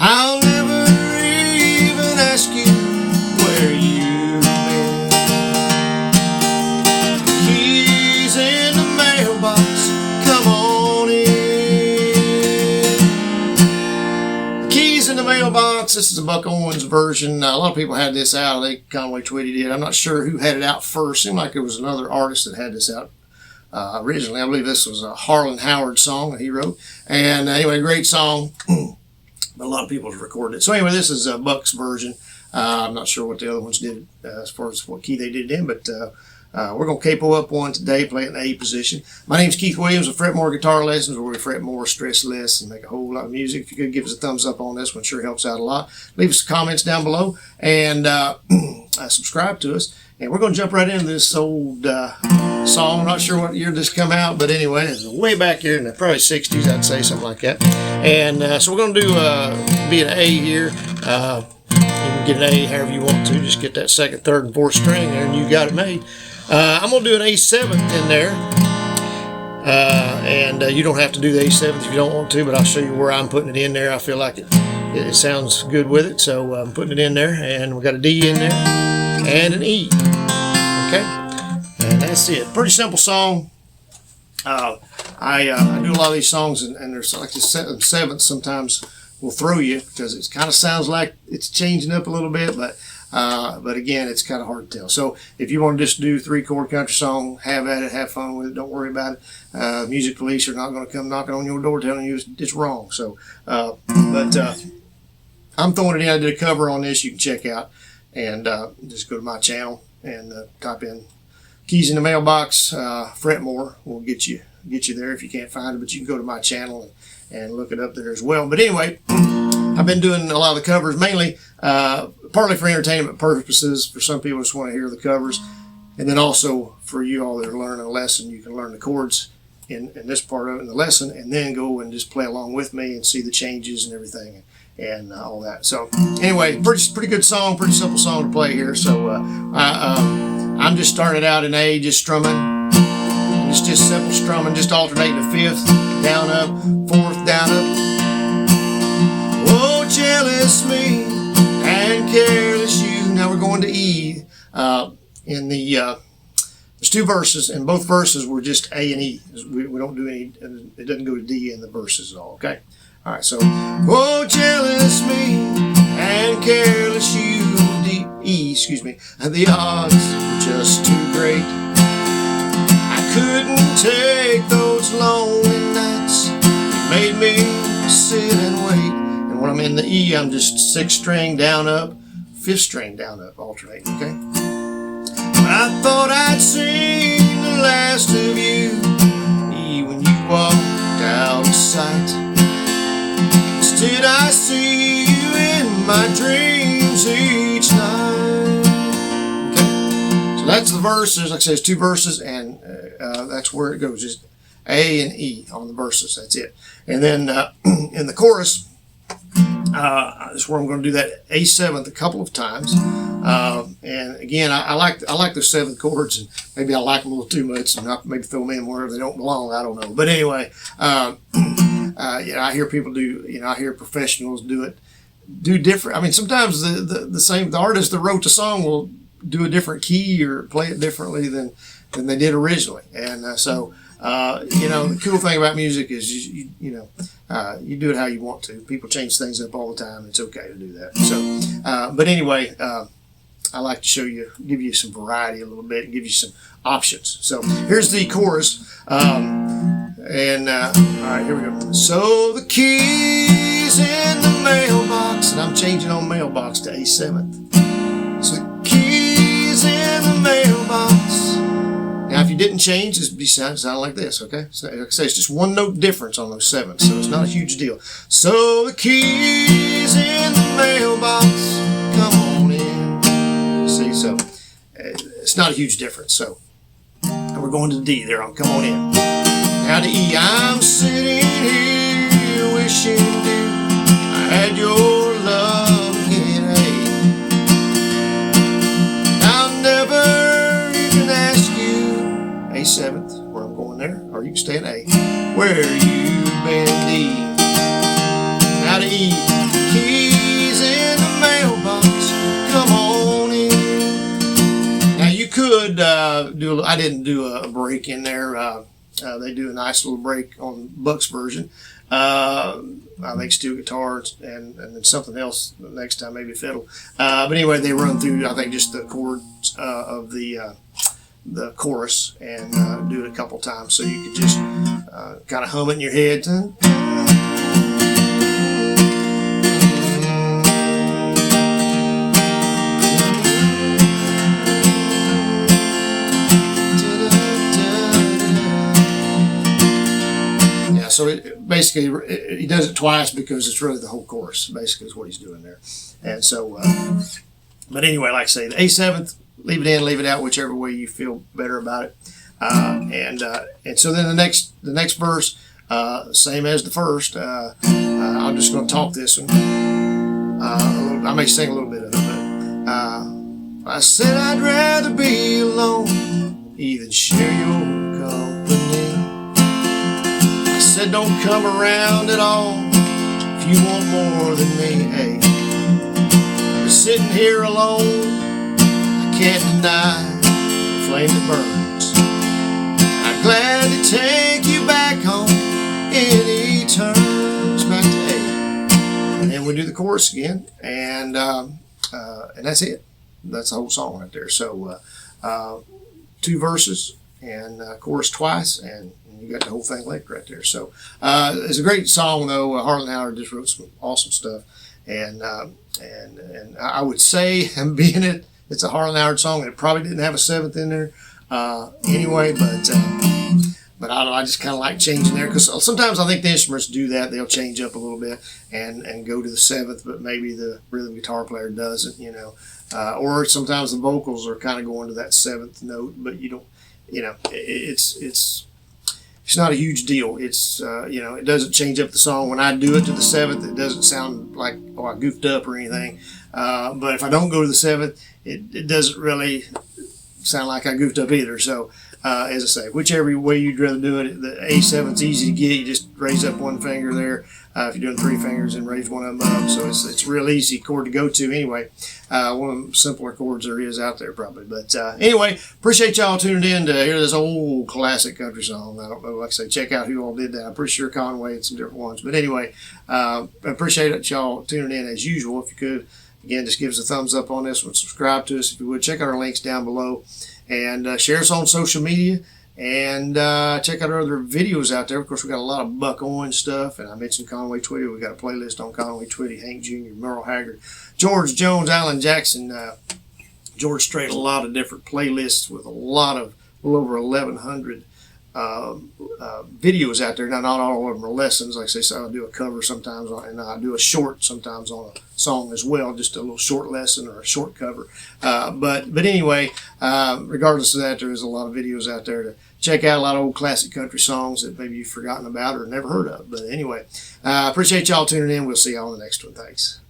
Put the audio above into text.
I'll never even ask you where you've been. Keys in the mailbox, come on in. Keys in the mailbox. This is a Buck Owens version. A lot of people had this out. I think Conway Twitty did. I'm not sure who had it out first. Seemed like it was another artist that had this out originally. I believe this was a Harlan Howard song that he wrote. And anyway, great song. But a lot of people have recorded it. So anyway, this is Buck's version. I'm not sure what the other ones did as far as what key they did in, but we're going to capo up one today, play it in the A position. My name's Keith Williams with Fret More Guitar Lessons, where we fret more, stress less, and make a whole lot of music. If you could give us a thumbs up on this one, sure helps out a lot. Leave us comments down below, and subscribe to us. And we're going to jump right into this old song. I'm not sure what year this come out, but anyway, it's way back here in the probably 60s, I'd say, something like that. And so we're going to do be an A here. You can get an A however you want to. Just get that second, third, and fourth string there, and you got it made. I'm going to do an A7 in there. And you don't have to do the A7 if you don't want to, but I'll show you where I'm putting it in there. I feel like it sounds good with it, so I'm putting it in there. And we got a D in there and an E. Okay, and that's it. Pretty simple song. I do a lot of these songs, and there's like the seventh sometimes will throw you because it kind of sounds like it's changing up a little bit, but again, it's kind of hard to tell. So if you want to just do 3-chord country song, have at it, have fun with it. Don't worry about it. Music police are not going to come knocking on your door telling you it's wrong. So, but I'm throwing it in. I did a cover on this. You can check out, and just go to my channel and type in Keys in the Mailbox. Fret More will get you there if you can't find it, but you can go to my channel and look it up there as well. But anyway, I've been doing a lot of the covers, mainly partly for entertainment purposes. For some people just want to hear the covers, and then also for you all that are learning a lesson, you can learn the chords in this part of it in the lesson, and then go and just play along with me and see the changes and everything and all that. So anyway, pretty good song, pretty simple song to play here. So I'm just starting out in A, just strumming. It's just simple strumming, just alternating the fifth, down up, fourth, down up. Oh, jealous me and careless you. Now we're going to E. In the there's two verses, and both verses were just A and E. We don't do any. It doesn't go to D in the verses at all. Okay. All right. So, oh, jealous me and careless you. D, E. Excuse me. And the odds were just too great. Couldn't take those lonely nights. It made me sit and wait. And when I'm in the E, I'm just 6th string down up, 5th string down up, alternating, okay? I thought I'd seen the last of you, E, when you walked out of sight. Instead I see you in my dreams each night. So that's the verses. Like I said, it's 2 verses, and that's where it goes. Just A and E on the verses. That's it. And then in the chorus, is where I'm going to do that A7th a couple of times. And again, I like those 7 chords, and maybe I like them a little too much, and maybe throw them in wherever they don't belong. I don't know. But anyway, I hear people do. I hear professionals do different. I mean, sometimes the artist that wrote the song will do a different key or play it differently than they did originally. And so the cool thing about music is you do it how you want to. People change things up all the time. It's okay to do that. So but anyway, I like to give you some variety a little bit and give you some options. So here's the chorus. All right, here we go. So the keys in the mailbox, and I'm changing on mailbox to A7th. So the keys in the mailbox. Now, if you didn't change, it'd be sound like this, okay? So, like I say, it's just 1 note difference on those 7s, so it's not a huge deal. So the keys in the mailbox, come on in. See, so it's not a huge difference. So we're going to the D there. Come on in. Now to E, I'm sitting here wishing, dear, I had your love in A. I'll never even ask you A7th, where I'm going there, or you can stay in A, where you've been D. Now to E, keys I didn't do a break in there. They do a nice little break on Buck's version. I think steel guitars and then something else next time, maybe fiddle. But anyway, they run through, I think, just the chords of the chorus and do it a couple times, so you could just kind of hum it in your head. So basically, he does it twice because it's really the whole chorus, basically, is what he's doing there. And so, but anyway, like I say, the A7th, leave it in, leave it out, whichever way you feel better about it. And so then the next verse, same as the first. I'm just going to talk this one. I may sing a little bit of it, but I said I'd rather be alone, even share your company. Said don't come around at all if you want more than me, hey. But sitting here alone, I can't deny the flame that burns. I'm glad to take you back home any turns. Back to A. And we do the chorus again, and that's it. That's the whole song right there. So 2 verses and chorus twice, and you got the whole thing licked right there. So it's a great song, though. Harlan Howard just wrote some awesome stuff, and I would say, being it's a Harlan Howard song, and it probably didn't have a 7th in there anyway, but I don't know, I just kind of like changing there, because sometimes I think the instruments do that. They'll change up a little bit and go to the 7th, but maybe the rhythm guitar player doesn't, or sometimes the vocals are kind of going to that 7th note, but you don't, it's not a huge deal. It's it doesn't change up the song. When I do it to the 7th, it doesn't sound like I goofed up or anything. But if I don't go to the 7th, it doesn't really sound like I goofed up either. So as I say, whichever way you'd rather do it, the A7's easy to get. You just raise up one finger there. If you're doing 3 fingers, and raise one of them up. So it's real easy chord to go to anyway. One of the simpler chords there is out there probably. But anyway, appreciate y'all tuning in to hear this old classic country song. I don't know, like I say, check out who all did that. I'm pretty sure Conway and some different ones. But anyway, I appreciate y'all tuning in as usual. If you could, again, just give us a thumbs up on this one. Subscribe to us if you would. Check out our links down below. And share us on social media. And check out our other videos out there. Of course, we got a lot of Buck Owens stuff, and I mentioned Conway Twitty. We got a playlist on Conway Twitty, Hank Jr., Merle Haggard, George Jones, Alan Jackson. George Strait, a lot of different playlists with a little over 1,100 videos out there. Now, not all of them are lessons. Like I say, so I'll do a cover sometimes, and I do a short sometimes on a song as well, just a little short lesson or a short cover. But anyway, regardless of that, there's a lot of videos out there to check out, a lot of old classic country songs that maybe you've forgotten about or never heard of. But anyway, appreciate y'all tuning in. We'll see y'all on the next one. Thanks.